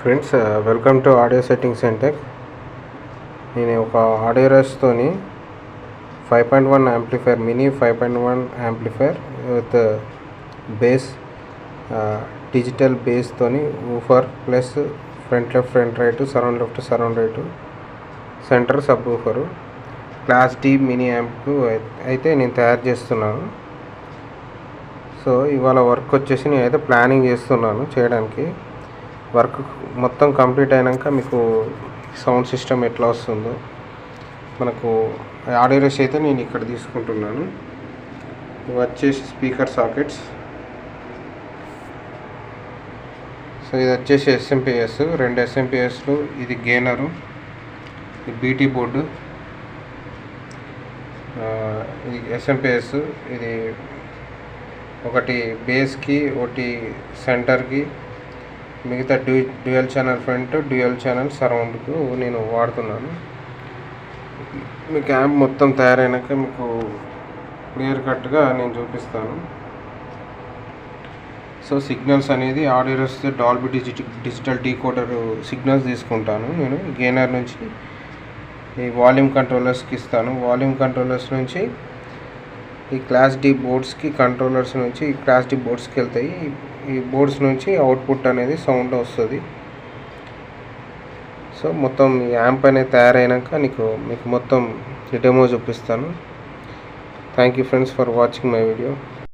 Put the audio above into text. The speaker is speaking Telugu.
Friends, welcome to audio settings and tech. నేను ఒక ఆడియో రష్తోని 5.1 amplifier, mini 5.1 amplifier with bass, digital బేస్తోని woofer plus front left front right, surround left surround right, centre sub woofer, class D mini amp అయితే నేను తయారు చేస్తున్నాను. సో ఇవాళ వర్క్ వచ్చేసి నేనైతే ప్లానింగ్ చేస్తున్నాను చేయడానికి. వర్క్ మొత్తం కంప్లీట్ అయినాక మీకు సౌండ్ సిస్టమ్ ఎట్లా వస్తుందో మనకు ఆడియో రష్ అయితే నేను ఇక్కడ తీసుకుంటున్నాను. ఇవి వచ్చేసి స్పీకర్ సాకెట్స్. సో ఇది వచ్చేసి ఎస్ఎంపిఎస్, 2 ఎస్ఎంపిఎస్లు, ఇది గెయినరు, ఇది బీటీ బోర్డు, ఇది ఎస్ఎంపిఎస్, ఇది ఒకటి బేస్కి, ఒకటి సెంటర్కి, మిగతా dual channel front, dual channel సరౌండ్కు నేను వాడుతున్నాను. మీకు యాంప్ మొత్తం తయారైనాక మీకు క్లియర్ కట్గా నేను చూపిస్తాను. సో సిగ్నల్స్ అనేది ఆడియో వస్తే డాల్బీ డిజిటల్ డీకోడర్ సిగ్నల్స్ తీసుకుంటాను నేను. గెయినర్ నుంచి ఈ వాల్యూమ్ కంట్రోలర్స్కి ఇస్తాను, వాల్యూమ్ కంట్రోలర్స్ నుంచి ఈ క్లాస్ డి బోర్డ్స్కి, కంట్రోలర్స్ నుంచి ఈ క్లాస్ డి బోర్డ్స్కి వెళ్తాయి. ఈ బోర్డ్స్ నుంచి అవుట్పుట్ అనేది సౌండ్ వస్తుంది. సో మొత్తం ఈ యాంప్ అనేది తయారైనాక మీకు మొత్తం డెమో చూపిస్తాను. Thank you friends for watching my video.